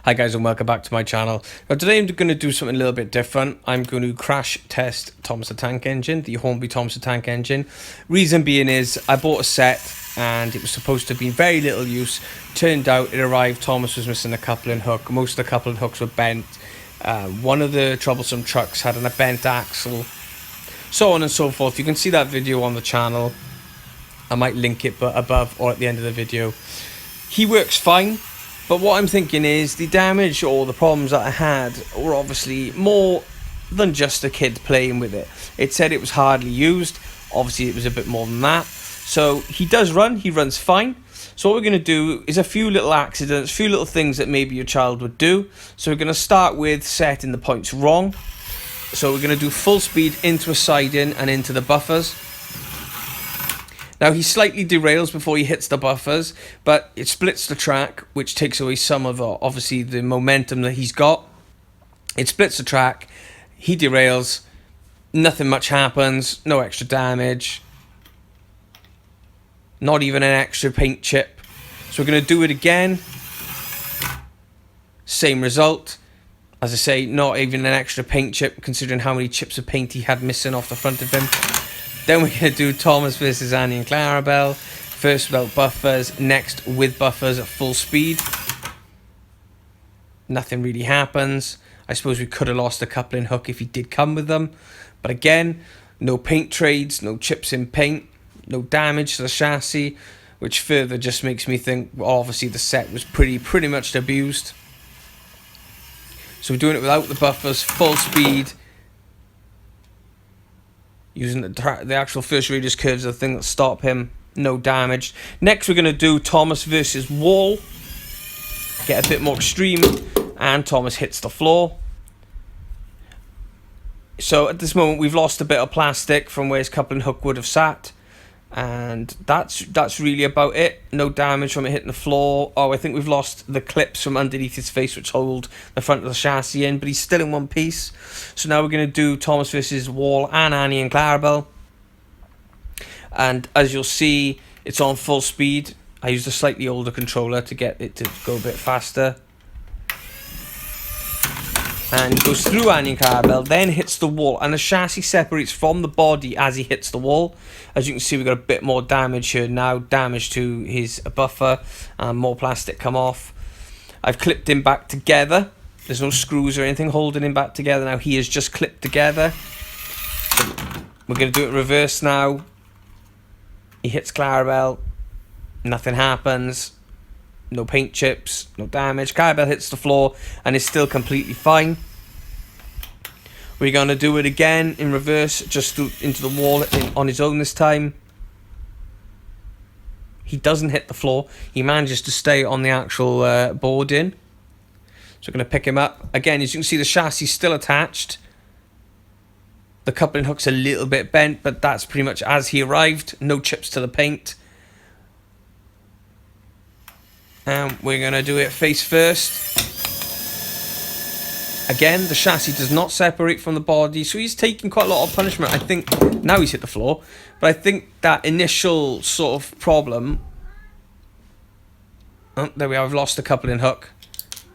Hi guys and welcome back to my channel. Now today I'm going to do something a little bit different. I'm going to crash test Thomas the Tank Engine, the Hornby Thomas the Tank Engine. Reason being is I bought a set and it was supposed to be very little use. Turned out it arrived, Thomas was missing a coupling hook. Most of the coupling hooks were bent. One of the troublesome trucks had a bent axle. So on and so forth. You can see that video on the channel. I might link it above or at the end of the video. He works fine. But what I'm thinking is the damage or the problems that I had were obviously more than just a kid playing with it. It said it was hardly used. Obviously it was a bit more than that. So he does run, he runs fine. So what we're going to do is a few little accidents, a few little things that maybe your child would do. So we're going to start with setting the points wrong. So we're going to do full speed into a siding and into the buffers. Now he slightly derails before he hits the buffers, but it splits the track, which takes away some of obviously the momentum that he's got. It splits the track, he derails, nothing much happens, no extra damage, not even an extra paint chip. So we're going to do it again, same result. As I say, not even an extra paint chip, considering how many chips of paint he had missing off the front of him. Then we're going to do Thomas versus Annie and Clarabelle. First without buffers, next with buffers at full speed. Nothing really happens. I suppose we could have lost a coupling hook if he did come with them. But again, no paint trades, no chips in paint, no damage to the chassis, which further just makes me think, well, obviously the set was pretty much abused. So we're doing it without the buffers, full speed. Using the actual first radius curves, the thing that stop him, no damage. Next we're going to do Thomas versus wall. Get a bit more extreme, and Thomas hits the floor. So at this moment we've lost a bit of plastic from where his coupling hook would have sat. And that's really about it. No damage from it hitting the floor. Oh, I think we've lost the clips from underneath his face which hold the front of the chassis in, but he's still in one piece. So now we're going to do Thomas versus Wall and Annie and Clarabelle. And as you'll see, it's on full speed. I used a slightly older controller to get it to go a bit faster. And he goes through Annie and Clarabelle, then hits the wall, and the chassis separates from the body as he hits the wall. As you can see, we've got a bit more damage here now, damage to his buffer, and more plastic come off. I've clipped him back together. There's no screws or anything holding him back together now. He is just clipped together. So we're going to do it reverse now. He hits Clarabelle, nothing happens. No paint chips, no damage. Clarabelle hits the floor and is still completely fine. We're going to do it again in reverse, just into the wall on his own this time. He doesn't hit the floor. He manages to stay on the actual boarding. So we're going to pick him up. Again, as you can see, the chassis is still attached. The coupling hook's a little bit bent, but that's pretty much as he arrived. No chips to the paint. And we're going to do it face first. Again, the chassis does not separate from the body, so he's taking quite a lot of punishment. I think now he's hit the floor, but I think that initial sort of problem... Oh, there we are, I've lost the coupling hook,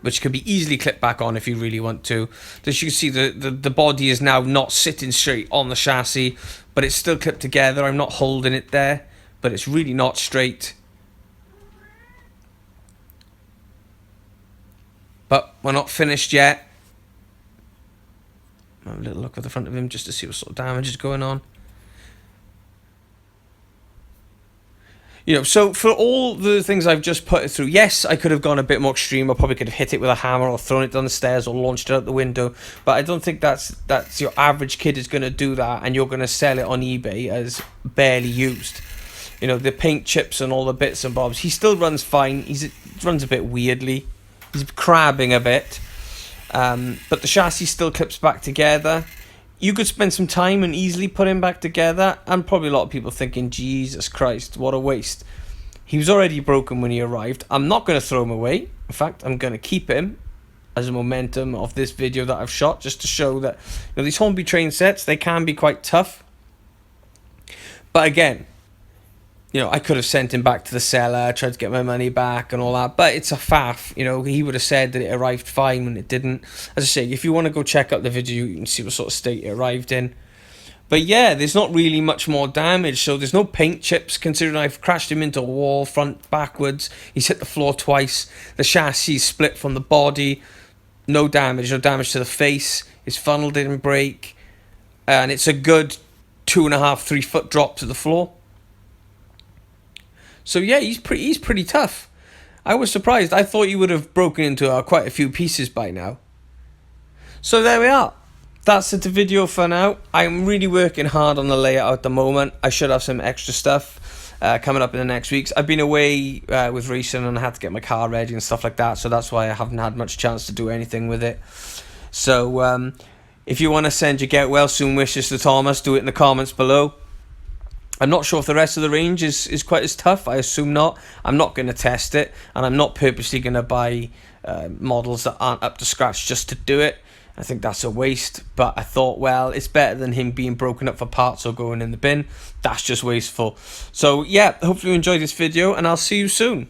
which can be easily clipped back on if you really want to. As you can see, the body is now not sitting straight on the chassis, but it's still clipped together. I'm not holding it there, but it's really not straight. But we're not finished yet. Have a little look at the front of him just to see what sort of damage is going on. You know, so for all the things I've just put it through, yes, I could have gone a bit more extreme. I probably could have hit it with a hammer or thrown it down the stairs or launched it out the window. But I don't think that's your average kid is going to do that, and you're going to sell it on eBay as barely used. You know, the paint chips and all the bits and bobs. He still runs fine. He runs a bit weirdly. He's crabbing a bit, but the chassis still clips back together. You could spend some time and easily put him back together, and probably a lot of people thinking, Jesus Christ, what a waste. He was already broken when he arrived. I'm not going to throw him away. In fact, I'm going to keep him as a momentum of this video that I've shot, just to show that, you know, these Hornby train sets, they can be quite tough. But again, you know, I could have sent him back to the seller, tried to get my money back and all that, but it's a faff. You know, he would have said that it arrived fine when it didn't. As I say, if you want to go check out the video, you can see what sort of state it arrived in. But yeah, there's not really much more damage, so there's no paint chips, considering I've crashed him into a wall, front, backwards. He's hit the floor twice. The chassis split from the body. No damage to the face. His funnel didn't break. And it's a good 2.5, 3 foot drop to the floor. So yeah, he's pretty tough. I was surprised. I thought he would have broken into quite a few pieces by now. So there we are. That's the video for now. I'm really working hard on the layout at the moment. I should have some extra stuff coming up in the next weeks. I've been away with racing and I had to get my car ready and stuff like that. So that's why I haven't had much chance to do anything with it. So if you want to send your get well soon wishes to Thomas, do it in the comments below. I'm not sure if the rest of the range is quite as tough. I assume not. I'm not going to test it, and I'm not purposely going to buy models that aren't up to scratch just to do it. I think that's a waste, but I thought, well, it's better than him being broken up for parts or going in the bin. That's just wasteful. So yeah, hopefully you enjoyed this video, and I'll see you soon.